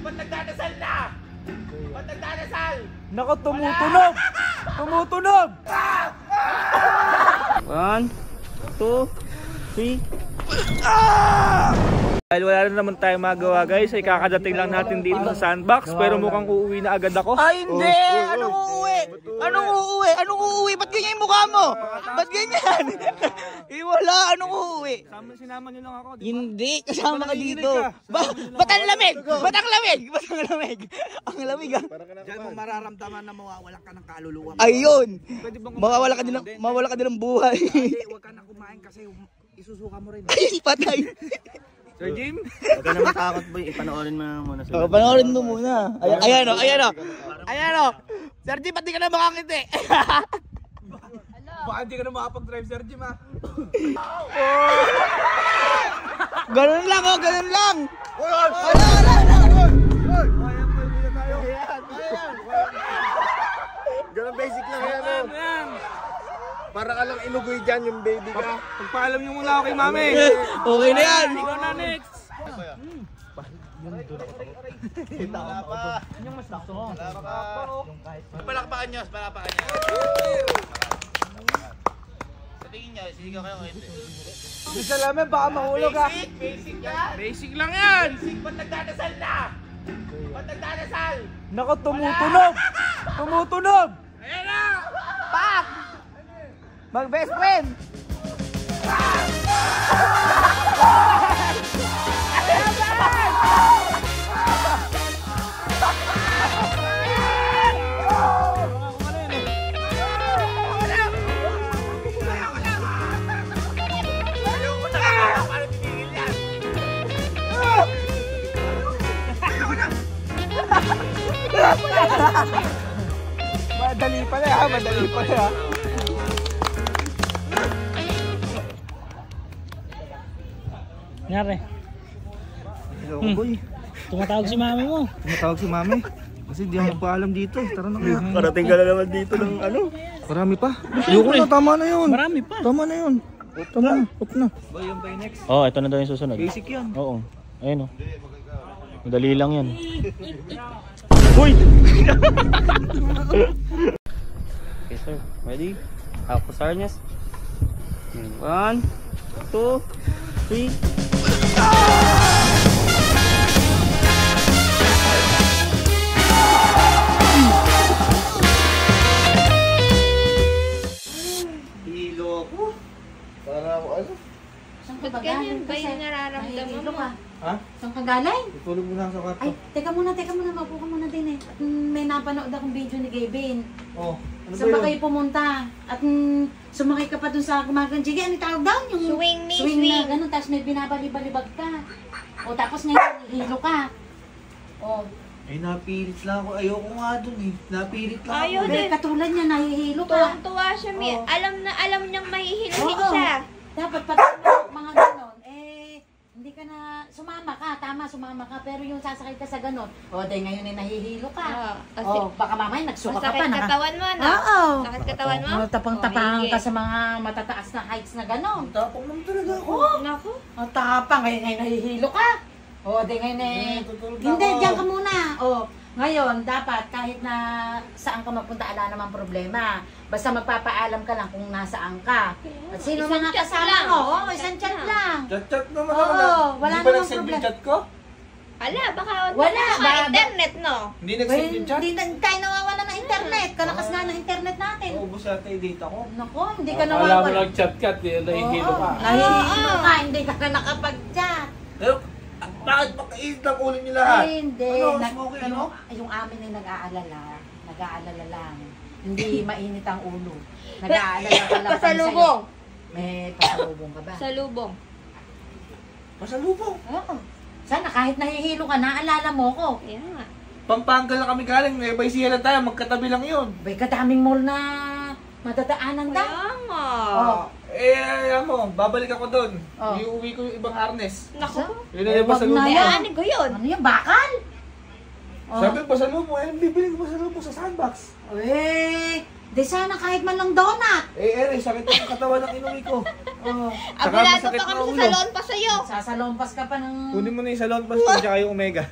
ba't nagdadasal na? Ba't nagdadasal? Nako, tumutunog! Tumutunog! 1, 2, 3. Dahil wala na naman tayong magawa guys, ay kakadating lang natin dito sa sandbox. Pero mukhang uuwi na agad ako. Ay hindi! Anong uuwi? Anong uuwi? Anong uuwi? Ba't ganyan yung mukha mo? Ba't ganyan? Wala, anong uuwi? Sinama nyo lang ako. Hindi, kasama ka dito. Ba't ang lamig? Ba't ang lamig? Ba't ang lamig? Ang lamig ah. Diyan mo mararamdaman na mawawalan ka ng kaluluwa. Ayun! Mawawala ka din ng buhay. Hindi, huwag ka na kumain kasi isusuka mo rin. Ay, patay! Sir Jim? Huwag ka na matakot boy, ipanoorin mo na muna. Panoorin mo muna. Ayan o, ayan o. Ayan o. Sir Jim, pati ka na makakiti. Baka hindi ka na makapag-drive Sir Jim ha. Ganun lang o, ganun lang. Ganun basic lang yan. Para ka lang inugoy dyan yung baby ka. Pagpaalam nyo muna ako kay mami. Okay na yan. Ikaw na next. Palakpakan nyo, palakpakan nyo. Sa tingin nyo, sinigaw kayo ngayon. Bisa lamin, baka mahulog ha. Basic yan. Basic lang yan. Basic, ba't nagdadasal na? Ba't nagdadasal? Nako, tumutunog! Tumutunog! Ayan na! Pak! Mag-best friend! Madali pala ha, madali pala ha. Nangyari? Hello boy. Tumatawag si mami mo. Tumatawag si mami. Kasi di ako paalam dito. Tara na kaya. Parating ka na naman dito ng ano. Marami pa. Ayoko na, tama na yun. Marami pa. Tama na yun. Tama na, up na. Boy, yung by next. Oh, ito na daw yung susunod. Basic yan. Oo. Ayun oh. Madali lang yan. Uy! Okay sir, ready? Ako sarnyas. 1, 2, 3. Hilo ko. Para ako ano? Ba't ganyan ba yung nararamdaman mo? Ha? Saan ka galing? Itulog mo na sa kwarto. Ay, teka muna, maupo ka muna din eh. At may napanood akong video ni Gavin. Oh, ano Saan ba kayo pumunta? At sumakay ka pa dun sa kumagang jigi. Ano tawag down? Yung Swing me, swing swing. na ganun, tapos may binabalibag ka. O tapos ngayon, hilo ka. O, Ay, napilit lang ako. Ayoko nga dun eh. Napilit lang Ayaw ako. din. katulad niya, nahihilo ka. Tuwang-tuwa siya, Mi. Oo. Alam niyang mahihiluhin Oo. siya. Dapat pati mga ganon, hindi ka na, sumama ka, tama, sumama ka, pero yung sasakay ka sa ganon, dahil ngayon ay nahihilo ka. Oo, kasi Baka mamaya nagsuka ka masakit pa. katawan mo, no? Oo. Sakit katawan mo? Tapang-tapangan Oh, ka sa mga matataas na heights na ganon. Tapang lang talaga ako. Naku. Tapang, ngayon nahihilo ka. Dahil ngayon tutulog hindi, ako. diyan ka muna. Ngayon, dapat kahit na saan ka mapunta, ala naman problema. Basta magpapaalam ka lang kung nasaan ka. At sino Isang mga chat kasama lang. mo? Isang chat lang. Chat-chat naman Oo, ako na. wala Hindi ba namang nag-send yung problem. chat ko? Ala, baka Wala, internet, no? Hindi nag-send yung chat? Hindi tayo nawawala ng internet. Kalakas nga ng internet natin. Naubos yata yung data ko. Nako, hindi ka Alam mo nawawala. nag-chat-cat eh, nahihilo ka. Nahihilo ka, hindi ka na nakapag-chat. Eh, bakit makainit ang ulo niyo lahat? Ay, hindi. Ano, smoky, ano? Yung amin ay nag-aalala. Nag-aalala lang. Hindi mainit ang ulo. Nag-aalala ka lang. Pasalubong. May pasalubong ka ba? Sa lubong. Pasalubong. Oo. Sana kahit nahihilo ka, naalala mo ko. Kaya nga. Pampanga lang kami galing. May Baysiya lang tayo. Magkatabi lang yun. Bay, kadaming mall na madadaanan daw. Kaya nga. Ayan mo. Babalik ako doon. Oh. Iuwi ko yung ibang harness. Naku. Yun na yung wag pasalubong. na. Daanin ko yun. Ano yan, bakal? Sabi ko pasalubong. Eh, bibili ko pasalubong sa sandbox. Di sana kahit man lang donut. Sakit ang katawan ng inuwi ko. Abulado masakit pa na kami ulo. sa salon pa sa'yo. Sasalompas ka pa ng... Kunin mo na yung salon basta tsaka yung omega.